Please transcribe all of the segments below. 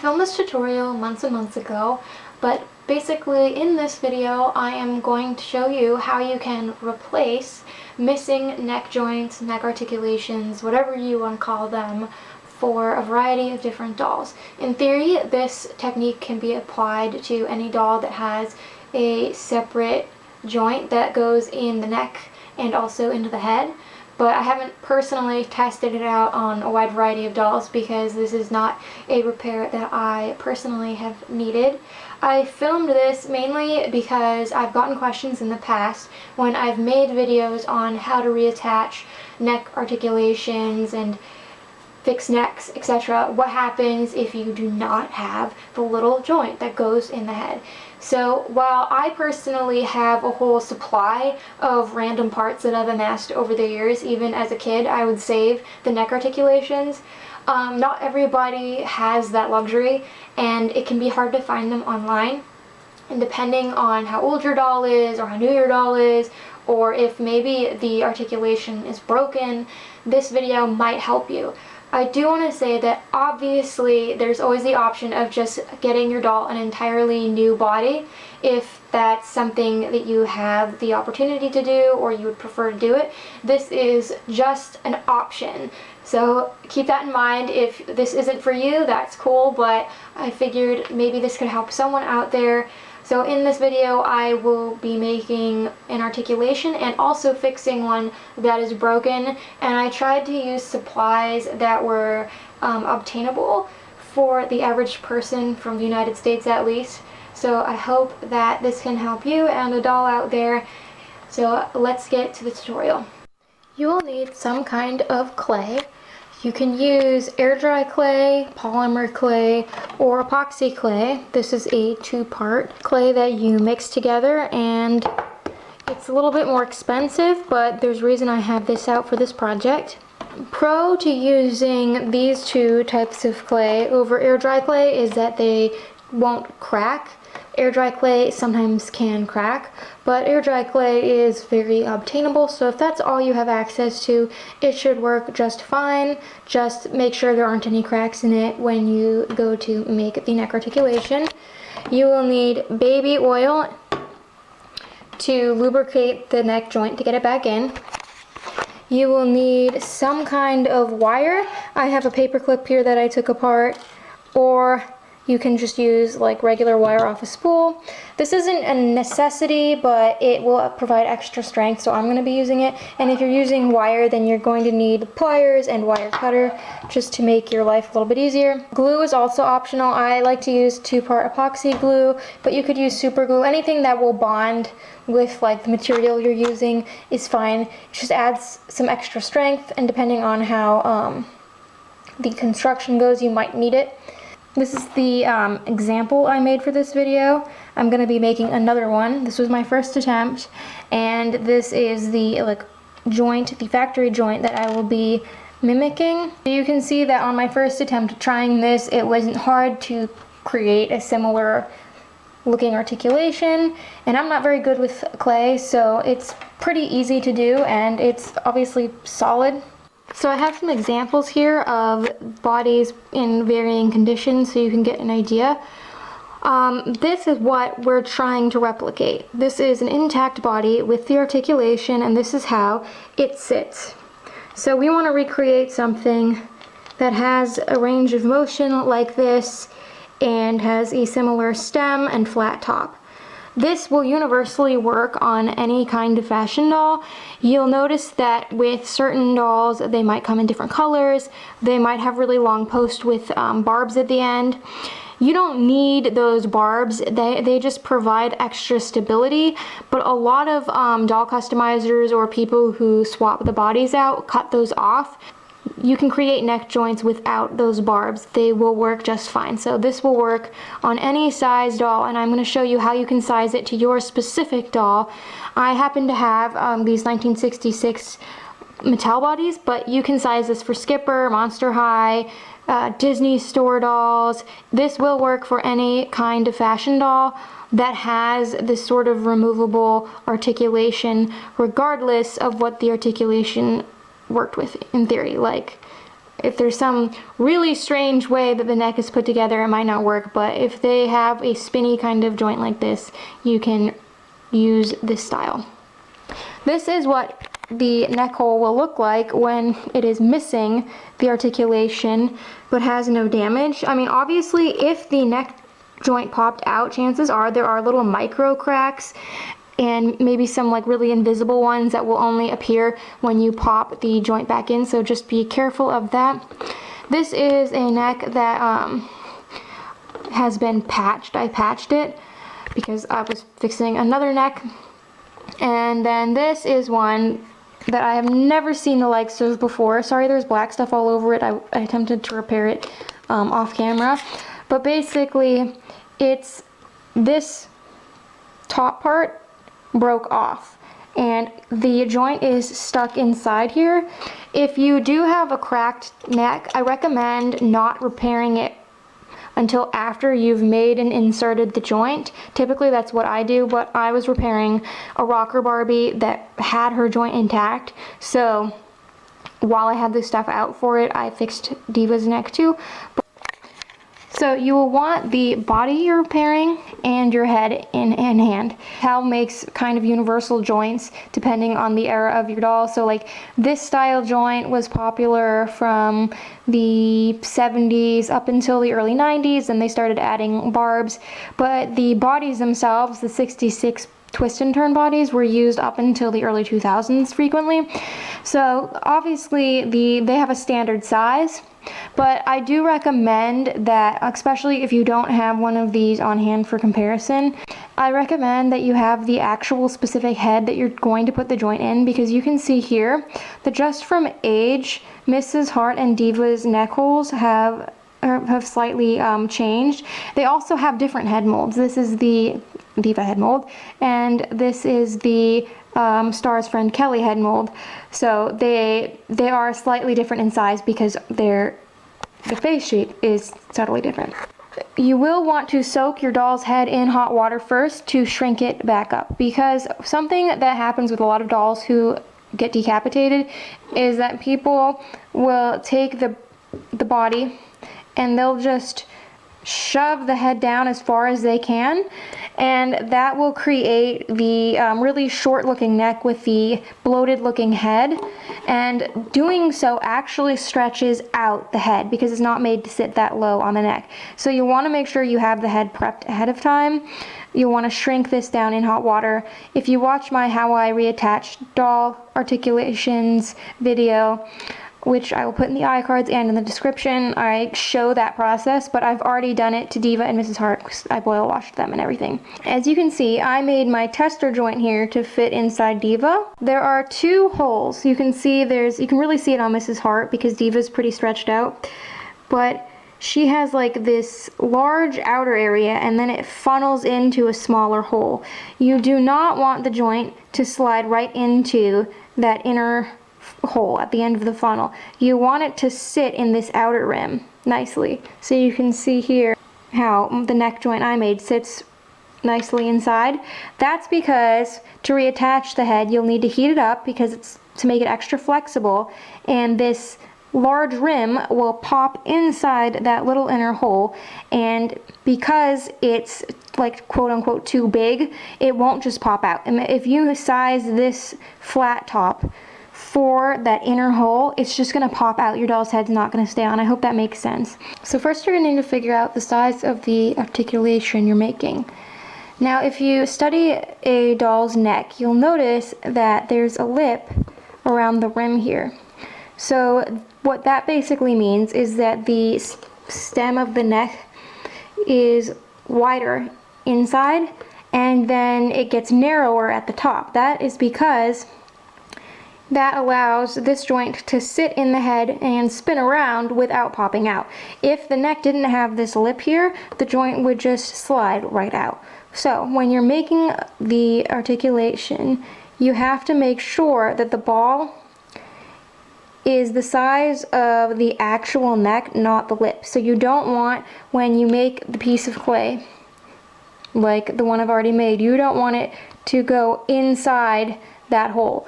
filmed this tutorial months and months ago, but basically in this video I am going to show you how you can replace missing neck joints, neck articulations, whatever you want to call them, for a variety of different dolls. In theory, this technique can be applied to any doll that has a separate joint that goes in the neck and also into the head. But I haven't personally tested it out on a wide variety of dolls because this is not a repair that I personally have needed. I filmed this mainly because I've gotten questions in the past when I've made videos on how to reattach neck articulations and fix necks, etc. What happens if you do not have the little joint that goes in the head? So while I personally have a whole supply of random parts that I've amassed over the years, even as a kid I would save the neck articulations, not everybody has that luxury and it can be hard to find them online. And depending on how old your doll is or how new your doll is, or if maybe the articulation is broken, this video might help you. I do want to say that obviously there's always the option of just getting your doll an entirely new body if that's something that you have the opportunity to do or you would prefer to do it. This is just an option. So keep that in mind. If this isn't for you, that's cool, but I figured maybe this could help someone out there. So in this video I will be making an articulation and also fixing one that is broken, and I tried to use supplies that were obtainable for the average person from the United States at least. So I hope that this can help you and a doll out there. So let's get to the tutorial. You will need some kind of clay. You can use air dry clay, polymer clay, or epoxy clay. This is a two-part clay that you mix together, and it's a little bit more expensive, but there's a reason I have this out for this project. Pro to using these two types of clay over air dry clay is that they won't crack. Air dry clay sometimes can crack, but air dry clay is very obtainable, so if that's all you have access to, it should work just fine. Just make sure there aren't any cracks in it when you go to make the neck articulation. You will need baby oil to lubricate the neck joint to get it back in. You will need some kind of wire. I have a paper clip here that I took apart, or you can just use like regular wire off a spool. This isn't a necessity, but it will provide extra strength, so I'm going to be using it. And if you're using wire, then you're going to need pliers and wire cutter just to make your life a little bit easier. Glue is also optional. I like to use two-part epoxy glue, but you could use super glue. Anything that will bond with like the material you're using is fine. It just adds some extra strength, and depending on how the construction goes, you might need it. This is the example I made for this video. I'm going to be making another one. This was my first attempt, and this is the joint, the factory joint that I will be mimicking. You can see that on my first attempt trying this, it wasn't hard to create a similar looking articulation, and I'm not very good with clay, so it's pretty easy to do, and it's obviously solid. So I have some examples here of bodies in varying conditions so you can get an idea. This is what we're trying to replicate. This is an intact body with the articulation, and this is how it sits. So we want to recreate something that has a range of motion like this and has a similar stem and flat top. This will universally work on any kind of fashion doll. You'll notice that with certain dolls, they might come in different colors. They might have really long posts with barbs at the end. You don't need those barbs. They just provide extra stability, but a lot of doll customizers or people who swap the bodies out cut those off. You can create neck joints without those barbs. They will work just fine. So this will work on any size doll, and I'm going to show you how you can size it to your specific doll. I happen to have these 1966 Mattel bodies, but you can size this for Skipper, Monster High, Disney store dolls. This will work for any kind of fashion doll that has this sort of removable articulation, regardless of what the articulation worked with in theory. Like if there's some really strange way that the neck is put together, it might not work, but if they have a spinny kind of joint like this, you can use this style. This is what the neck hole will look like when it is missing the articulation but has no damage. I mean, obviously, if the neck joint popped out, chances are there are little micro cracks and maybe some like really invisible ones that will only appear when you pop the joint back in, so just be careful of that. This is a neck that has been patched. I patched it because I was fixing another neck. And then this is one that I have never seen the likes of before. Sorry, there's black stuff all over it. I attempted to repair it off camera. But basically, it's this top part broke off and the joint is stuck inside here. If you do have a cracked neck, I recommend not repairing it until after you've made and inserted the joint. Typically that's what I do, but I was repairing a rocker Barbie that had her joint intact, so while I had this stuff out for it, I fixed Diva's neck too. So you will want the body you're repairing and your head in hand. Hal makes kind of universal joints depending on the era of your doll. So like this style joint was popular from the 70s up until the early 90s, and they started adding barbs. But the bodies themselves, the 66 twist and turn bodies, were used up until the early 2000s frequently. So obviously they have a standard size. But I do recommend that, especially if you don't have one of these on hand for comparison, I recommend that you have the actual specific head that you're going to put the joint in, because you can see here that just from age, Mrs. Hart and Diva's neck holes have slightly changed. They also have different head molds. This is the Diva head mold, and this is the Star's friend Kelly head mold. So they are slightly different in size because the face shape is subtly different. You will want to soak your doll's head in hot water first to shrink it back up, because something that happens with a lot of dolls who get decapitated is that people will take the body and they'll just shove the head down as far as they can, and that will create the really short looking neck with the bloated looking head, and doing so actually stretches out the head because it's not made to sit that low on the neck. So you want to make sure you have the head prepped ahead of time. You want to shrink this down in hot water. If you watch my How I Reattach Doll Articulations video, which I will put in the iCards and in the description, I show that process, but I've already done it to Diva and Mrs. Hart because I boil washed them and everything. As you can see, I made my tester joint here to fit inside Diva. There are two holes. You can see you can really see it on Mrs. Hart because Diva's pretty stretched out, but she has like this large outer area and then it funnels into a smaller hole. You do not want the joint to slide right into that inner hole at the end of the funnel. You want it to sit in this outer rim nicely. So you can see here how the neck joint I made sits nicely inside. That's because to reattach the head you'll need to heat it up because it's to make it extra flexible, and this large rim will pop inside that little inner hole, and because it's like quote unquote too big, it won't just pop out. And if you size this flat top for that inner hole, it's just going to pop out. Your doll's head's not going to stay on. I hope that makes sense. So first you're going to need to figure out the size of the articulation you're making. Now if you study a doll's neck, you'll notice that there's a lip around the rim here. So what that basically means is that the stem of the neck is wider inside and then it gets narrower at the top. That is because that allows this joint to sit in the head and spin around without popping out. If the neck didn't have this lip here, the joint would just slide right out. So when you're making the articulation, you have to make sure that the ball is the size of the actual neck, not the lip. So you don't want, when you make the piece of clay, like the one I've already made, you don't want it to go inside that hole.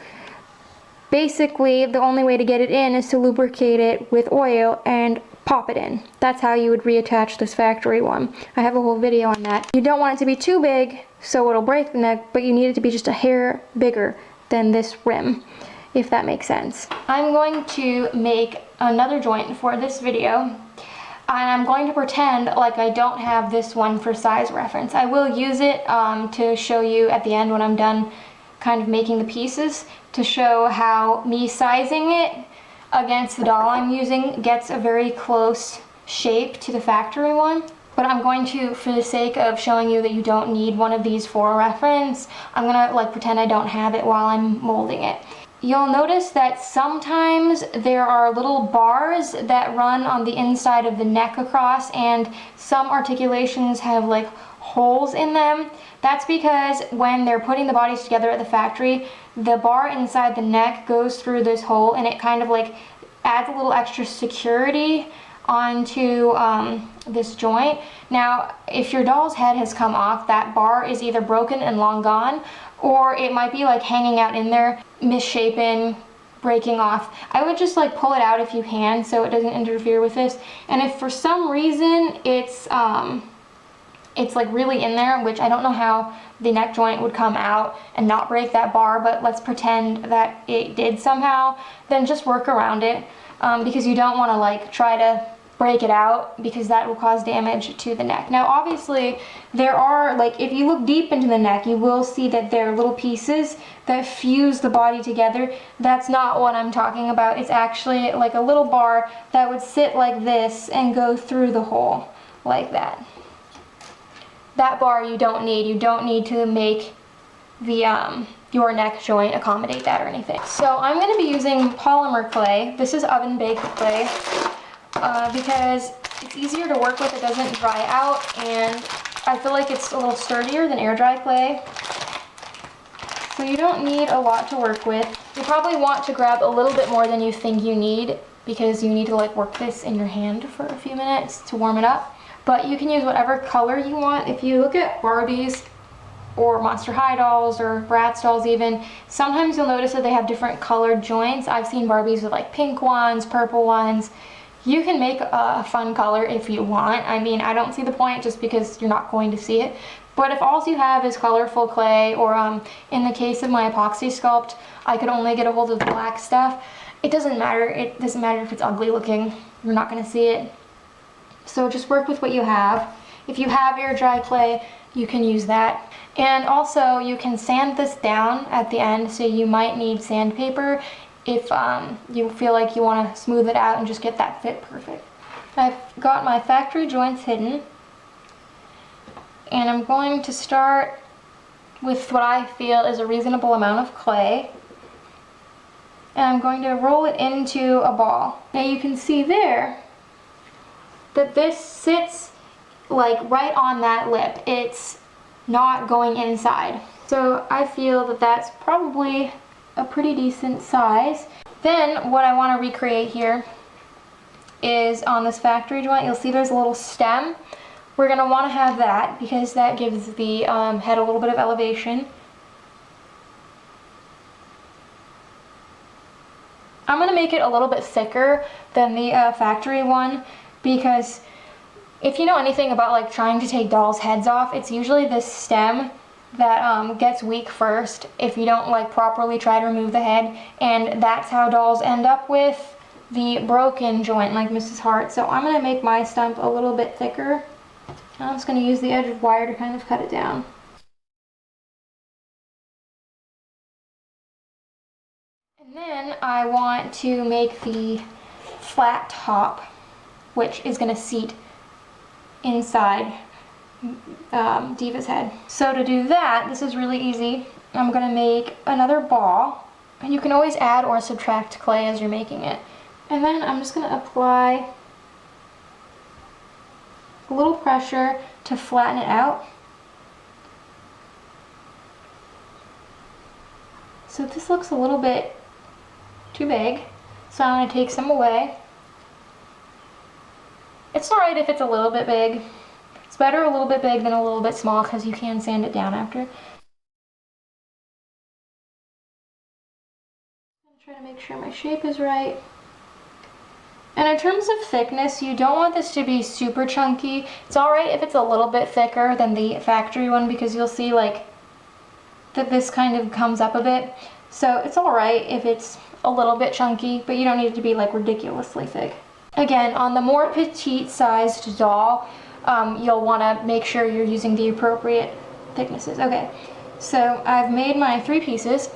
basically the only way to get it in is to lubricate it with oil and pop it in. That's how you would reattach this factory one. I have a whole video on that. You don't want it to be too big so it'll break the neck, but you need it to be just a hair bigger than this rim, if that makes sense. I'm going to make another joint for this video, and I'm going to pretend like I don't have this one for size reference. I will use it to show you at the end when I'm done kind of making the pieces, to show how me sizing it against the doll I'm using gets a very close shape to the factory one. But I'm going to, for the sake of showing you that you don't need one of these for reference, I'm gonna like pretend I don't have it while I'm molding it. You'll notice that sometimes there are little bars that run on the inside of the neck across, and some articulations have like holes in them. That's because when they're putting the bodies together at the factory, the bar inside the neck goes through this hole, and it kind of like adds a little extra security onto this joint. Now, if your doll's head has come off, that bar is either broken and long gone, or it might be like hanging out in there, misshapen, breaking off. I would just like pull it out if you can so it doesn't interfere with this. And if for some reason it's like really in there, which I don't know how the neck joint would come out and not break that bar, but let's pretend that it did somehow, then just work around it, because you don't want to like try to break it out, because that will cause damage to the neck. Now obviously there are, like, if you look deep into the neck, you will see that there are little pieces that fuse the body together. That's not what I'm talking about. It's actually like a little bar that would sit like this and go through the hole like that. That bar you don't need. You don't need to make the your neck joint accommodate that or anything. So I'm going to be using polymer clay. This is oven baked clay because it's easier to work with. It doesn't dry out, and I feel like it's a little sturdier than air dry clay. So you don't need a lot to work with. You probably want to grab a little bit more than you think you need, because you need to like work this in your hand for a few minutes to warm it up. But you can use whatever color you want. If you look at Barbies or Monster High dolls or Bratz dolls even, sometimes you'll notice that they have different colored joints. I've seen Barbies with like pink ones, purple ones. You can make a fun color if you want. I mean, I don't see the point just because you're not going to see it. But if all you have is colorful clay, or in the case of my epoxy sculpt, I could only get a hold of the black stuff, it doesn't matter. It doesn't matter if it's ugly looking. You're not going to see it. So just work with what you have. If you have air dry clay, you can use that. And also you can sand this down at the end, so you might need sandpaper if you feel like you want to smooth it out and just get that fit perfect. I've got my factory joints hidden, and I'm going to start with what I feel is a reasonable amount of clay, and I'm going to roll it into a ball. Now you can see there that this sits like right on that lip. It's not going inside. So I feel that that's probably a pretty decent size. Then what I want to recreate here is on this factory joint, you'll see there's a little stem. We're going to want to have that because that gives the head a little bit of elevation. I'm going to make it a little bit thicker than the factory one, because if you know anything about like trying to take dolls' heads off, it's usually this stem that gets weak first if you don't like properly try to remove the head, and that's how dolls end up with the broken joint like Mrs. Hart. So I'm going to make my stump a little bit thicker. I'm just going to use the edge of wire to kind of cut it down. And then I want to make the flat top, which is going to seat inside Diva's head. So to do that, this is really easy. I'm going to make another ball, and you can always add or subtract clay as you're making it. And then I'm just going to apply a little pressure to flatten it out. So this looks a little bit too big, so I'm going to take some away. It's alright if it's a little bit big. It's better a little bit big than a little bit small, because you can sand it down after. Try to make sure my shape is right. And in terms of thickness, you don't want this to be super chunky. It's alright if it's a little bit thicker than the factory one, because you'll see like that this kind of comes up a bit. So it's alright if it's a little bit chunky, but you don't need it to be like ridiculously thick. Again, on the more petite sized doll, you'll want to make sure you're using the appropriate thicknesses. Okay, so I've made my 3 pieces.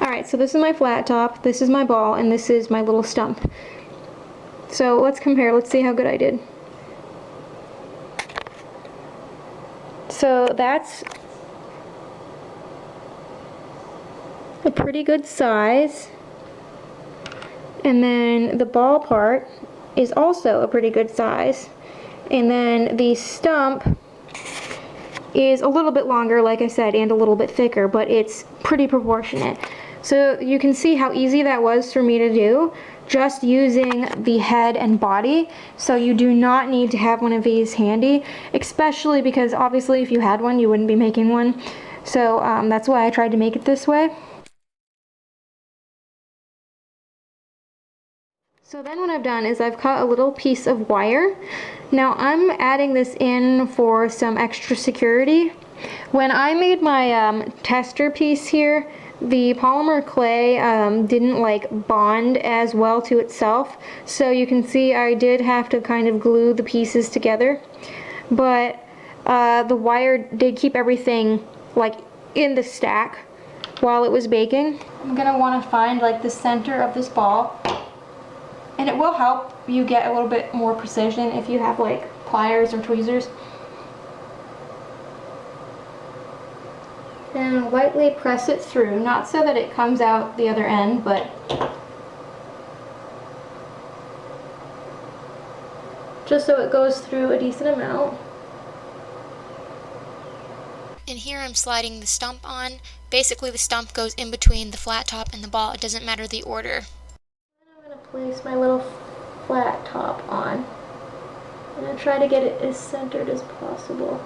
Alright, so this is my flat top, this is my ball, and this is my little stump. So let's compare, let's see how good I did. So that's a pretty good size. And then the ball part is also a pretty good size. And then the stump is a little bit longer, like I said, and a little bit thicker, but it's pretty proportionate. So you can see how easy that was for me to do, just using the head and body. So you do not need to have one of these handy, especially because obviously if you had one, you wouldn't be making one. So that's why I tried to make it this way. So then what I've done is I've cut a little piece of wire. Now I'm adding this in for some extra security. When I made my tester piece here, the polymer clay didn't like bond as well to itself. So you can see I did have to kind of glue the pieces together. But the wire did keep everything like in the stack while it was baking. I'm gonna want to find like the center of this ball. And it will help you get a little bit more precision if you have like pliers or tweezers. And lightly press it through, not so that it comes out the other end, but just so it goes through a decent amount. And here I'm sliding the stump on. Basically the stump goes in between the flat top and the ball. It doesn't matter the order. Place my little flat top on. I'm going to try to get it as centered as possible.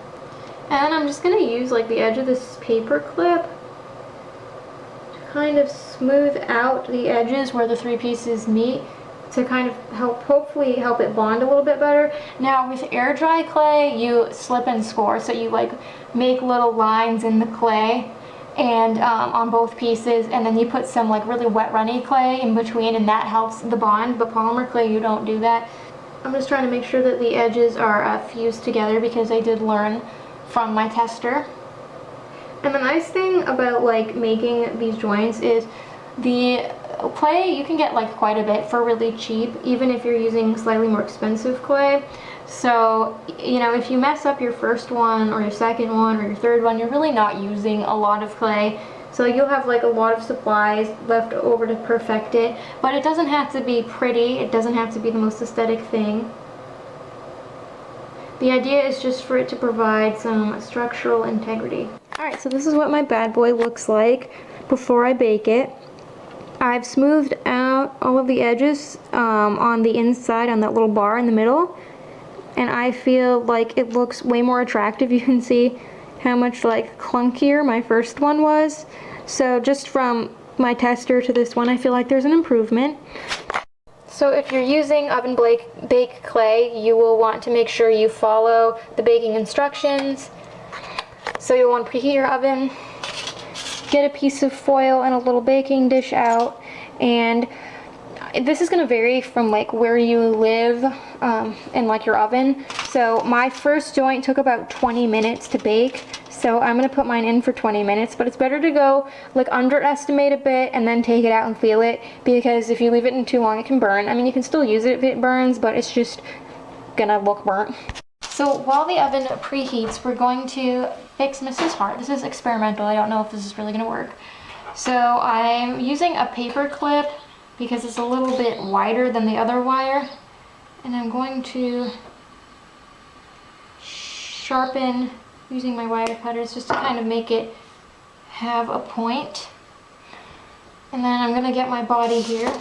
And I'm just going to use like the edge of this paper clip to kind of smooth out the edges where the 3 pieces meet, to kind of hopefully help it bond a little bit better. Now with air dry clay, you slip and score, so you like make little lines in the clay and on both pieces, and then you put some like really wet runny clay in between, and that helps the bond. But polymer clay, you don't do that. I'm just trying to make sure that the edges are fused together, because I did learn from my tester. And the nice thing about like making these joints is the clay you can get like quite a bit for really cheap, even if you're using slightly more expensive clay. So, you know, if you mess up your first one or your second one or your third one, you're really not using a lot of clay. So you'll have like a lot of supplies left over to perfect it. But it doesn't have to be pretty. It doesn't have to be the most aesthetic thing. The idea is just for it to provide some structural integrity. Alright, so this is what my bad boy looks like before I bake it. I've smoothed out all of the edges on the inside, on that little bar in the middle. And I feel like it looks way more attractive. You can see how much like clunkier my first one was. So just from my tester to this one, I feel like there's an improvement. So if you're using oven bake clay, you will want to make sure you follow the baking instructions. So you'll want to preheat your oven, get a piece of foil and a little baking dish out, and this is going to vary from like where you live and like your oven. So my first joint took about 20 minutes to bake, so I'm going to put mine in for 20 minutes, but it's better to go like underestimate a bit and then take it out and feel it, because if you leave it in too long it can burn. I mean, you can still use it if it burns, but it's just gonna look burnt. So while the oven preheats, we're going to fix Mrs. Hart. This is experimental, I don't know if this is really gonna work. So I'm using a paper clip because it's a little bit wider than the other wire, and I'm going to sharpen using my wire cutters just to kind of make it have a point. And then I'm gonna get my body here,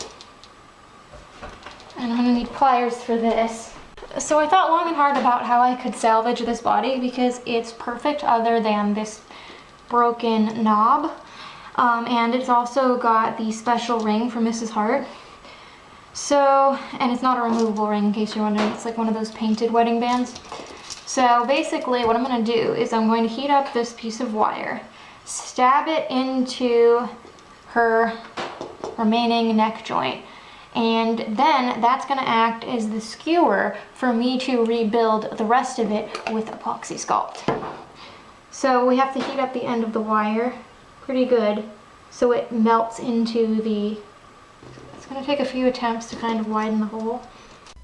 and I'm gonna need pliers for this. So I thought long and hard about how I could salvage this body because it's perfect other than this broken knob. And it's also got the special ring for Mrs. Hart. So, and it's not a removable ring in case you're wondering, it's like one of those painted wedding bands. So basically what I'm going to do is I'm going to heat up this piece of wire, stab it into her remaining neck joint, and then that's going to act as the skewer for me to rebuild the rest of it with epoxy sculpt. So we have to heat up the end of the wire pretty good so it melts into the, it's going to take a few attempts to kind of widen the hole.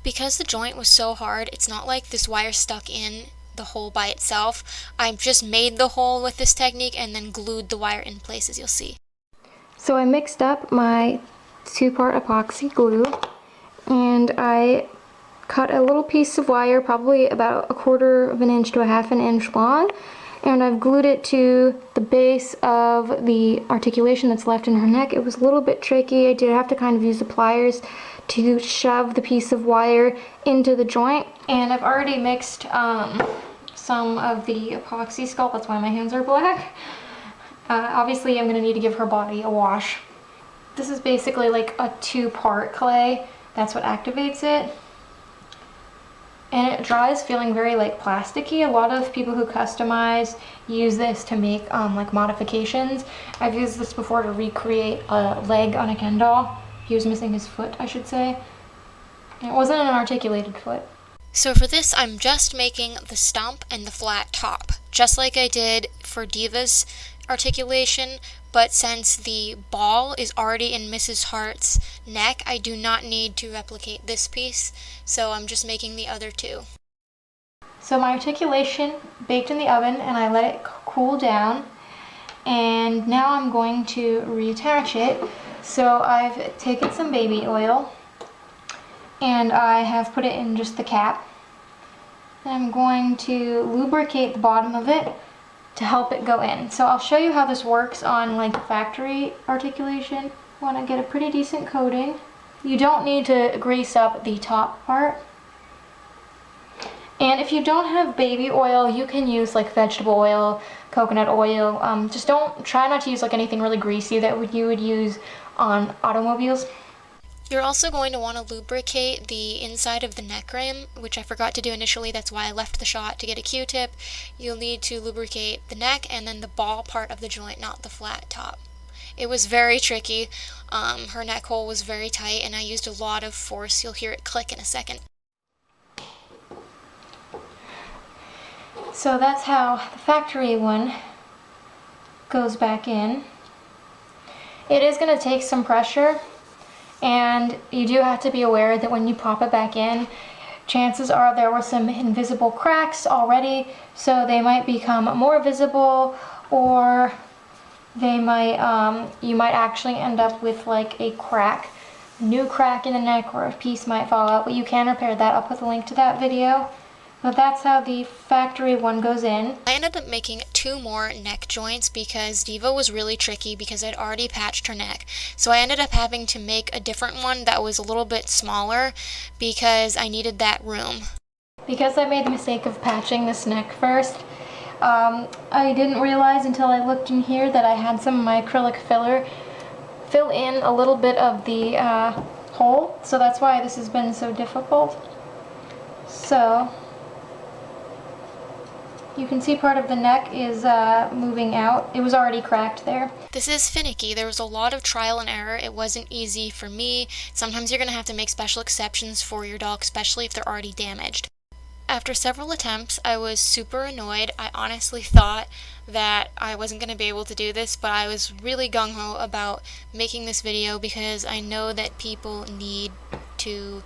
Because the joint was so hard, it's not like this wire stuck in the hole by itself. I just made the hole with this technique and then glued the wire in place, as you'll see. So I mixed up my 2-part epoxy glue, and I cut a little piece of wire, probably about 1/4 of an inch to 1/2 an inch long, and I've glued it to the base of the articulation that's left in her neck. It was a little bit tricky. I did have to kind of use the pliers to shove the piece of wire into the joint, and I've already mixed some of the epoxy sculpt. That's why my hands are black. Obviously I'm going to need to give her body a wash. This is basically like a 2-part clay. That's what activates it. And it dries feeling very like plasticky. A lot of people who customize use this to make like modifications. I've used this before to recreate a leg on a Ken doll. He was missing his foot, I should say. And it wasn't an articulated foot. So for this, I'm just making the stump and the flat top, just like I did for Diva's articulation, but since the ball is already in Mrs. Hart's neck, I do not need to replicate this piece, so I'm just making the other two. So my articulation baked in the oven, and I let it cool down, and now I'm going to reattach it. So I've taken some baby oil, and I have put it in just the cap. And I'm going to lubricate the bottom of it to help it go in. So I'll show you how this works on like the factory articulation. You want to get a pretty decent coating. You don't need to grease up the top part. And if you don't have baby oil, you can use like vegetable oil, coconut oil. Just try not to use like anything really greasy that you would use on automobiles. You're also going to want to lubricate the inside of the neck rim, which I forgot to do initially. That's why I left the shot to get a Q-tip. You'll need to lubricate the neck and then the ball part of the joint, not the flat top. It was very tricky. Her neck hole was very tight, and I used a lot of force. You'll hear it click in a second. So that's how the factory one goes back in. It is going to take some pressure, and you do have to be aware that when you pop it back in, chances are there were some invisible cracks already, so they might become more visible, or they might you might actually end up with like a new crack in the neck, or a piece might fall out, but you can repair that. I'll put the link to that video. But that's how the factory one goes in. I ended up making 2 more neck joints because Diva was really tricky because I'd already patched her neck. So I ended up having to make a different one that was a little bit smaller because I needed that room. Because I made the mistake of patching this neck first, I didn't realize until I looked in here that I had some of my acrylic filler fill in a little bit of the hole. So that's why this has been so difficult. So you can see part of the neck is moving out. It was already cracked there. This is finicky. There was a lot of trial and error. It wasn't easy for me. Sometimes you're going to have to make special exceptions for your doll, especially if they're already damaged. After several attempts, I was super annoyed. I honestly thought that I wasn't going to be able to do this, but I was really gung-ho about making this video because I know that people need to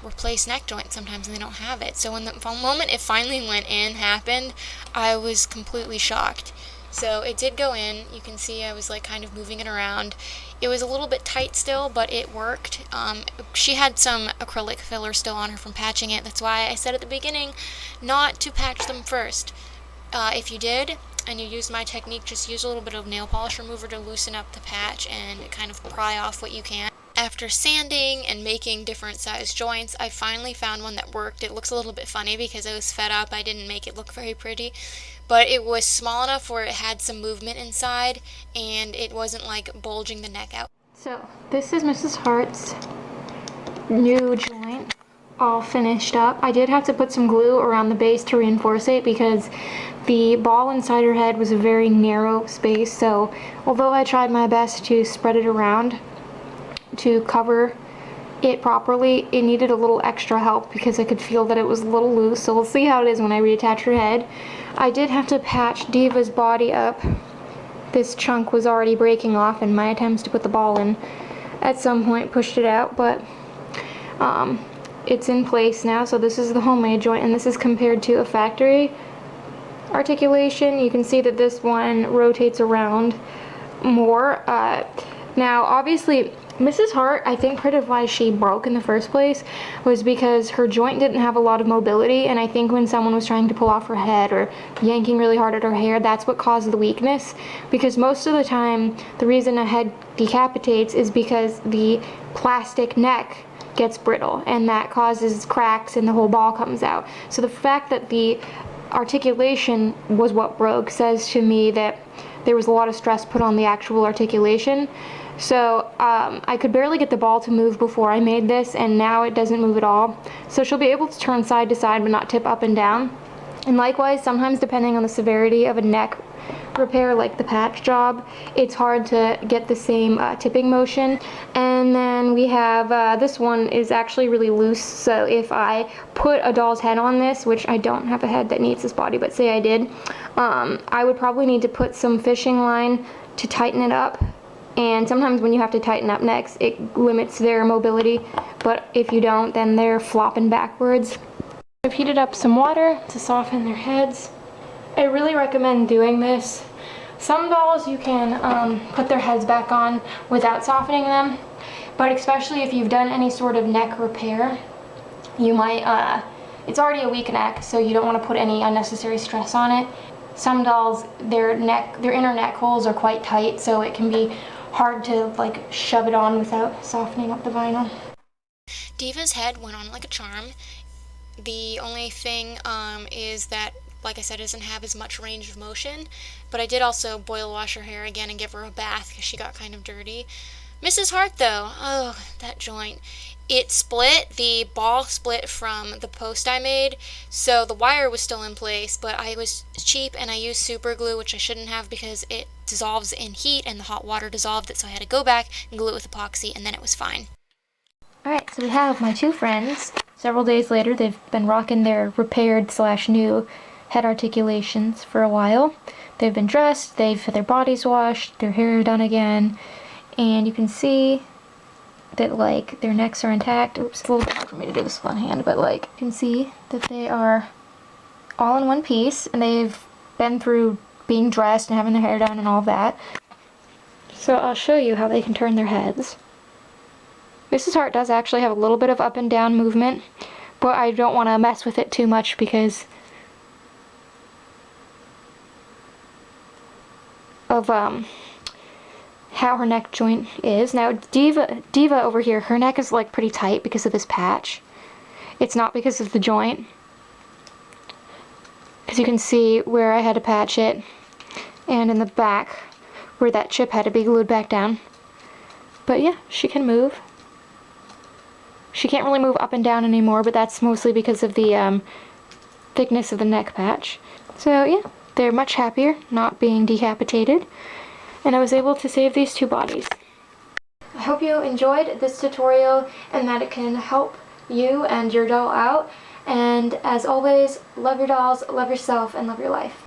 replace neck joints sometimes and they don't have it. So when the moment it finally went in happened, I was completely shocked. So it did go in. You can see I was like kind of moving it around. It was a little bit tight still, but it worked. She had some acrylic filler still on her from patching it. That's why I said at the beginning not to patch them first. If you did and you used my technique, just use a little bit of nail polish remover to loosen up the patch and kind of pry off what you can. After After sanding and making different size joints, I finally found one that worked. It looks a little bit funny because I was fed up. I didn't make it look very pretty, but it was small enough where it had some movement inside and it wasn't like bulging the neck out. So this is Mrs. Hart's new joint, all finished up. I did have to put some glue around the base to reinforce it because the ball inside her head was a very narrow space, so although I tried my best to spread it around to cover it properly, it needed a little extra help because I could feel that it was a little loose, so we'll see how it is when I reattach her head. I did have to patch Diva's body up. This chunk was already breaking off and my attempts to put the ball in at some point pushed it out, but it's in place now. So this is the homemade joint, and this is compared to a factory articulation. You can see that this one rotates around more. Now obviously Mrs. Hart, I think part of why she broke in the first place was because her joint didn't have a lot of mobility, and I think when someone was trying to pull off her head or yanking really hard at her hair, that's what caused the weakness. Because most of the time the reason a head decapitates is because the plastic neck gets brittle, and that causes cracks and the whole ball comes out. So the fact that the articulation was what broke says to me that there was a lot of stress put on the actual articulation. So I could barely get the ball to move before I made this, and now it doesn't move at all. So she'll be able to turn side to side but not tip up and down. And likewise, sometimes depending on the severity of a neck repair like the patch job, it's hard to get the same tipping motion. And then we have this one is actually really loose, so if I put a doll's head on this, which I don't have a head that needs this body, but say I did, I would probably need to put some fishing line to tighten it up. And sometimes when you have to tighten up necks, it limits their mobility, but if you don't, then they're flopping backwards. I've heated up some water to soften their heads. I really recommend doing this. Some dolls you can put their heads back on without softening them, but especially if you've done any sort of neck repair, you might, it's already a weak neck, so you don't want to put any unnecessary stress on it. Some dolls, their inner neck holes are quite tight, so it can be hard to like shove it on without softening up the vinyl. Diva's head went on like a charm. The only thing is that, like I said, it doesn't have as much range of motion, but I did also boil wash her hair again and give her a bath because she got kind of dirty. Mrs. Hart though, oh, that joint. It split, the ball split from the post I made, so the wire was still in place, but I was cheap and I used super glue, which I shouldn't have because it dissolves in heat and the hot water dissolved it, so I had to go back and glue it with epoxy, and then it was fine. Alright, so we have my two friends. Several days later, they've been rocking their repaired / new head articulations for a while. They've been dressed, they've had their bodies washed, their hair done again, and you can see that like their necks are intact. Oops, it's a little bit hard for me to do this with one hand, but like you can see that they are all in one piece, and they've been through being dressed and having their hair done and all that. So I'll show you how they can turn their heads. Mrs. Hart does actually have a little bit of up and down movement, but I don't want to mess with it too much because of how her neck joint is. Now Diva over here, her neck is like pretty tight because of this patch. It's not because of the joint, because you can see where I had to patch it, and in the back where that chip had to be glued back down. But yeah, she can move. She can't really move up and down anymore, but that's mostly because of the thickness of the neck patch. So yeah, they're much happier not being decapitated, and I was able to save these two bodies. I hope you enjoyed this tutorial and that it can help you and your doll out. And as always, love your dolls, love yourself, and love your life.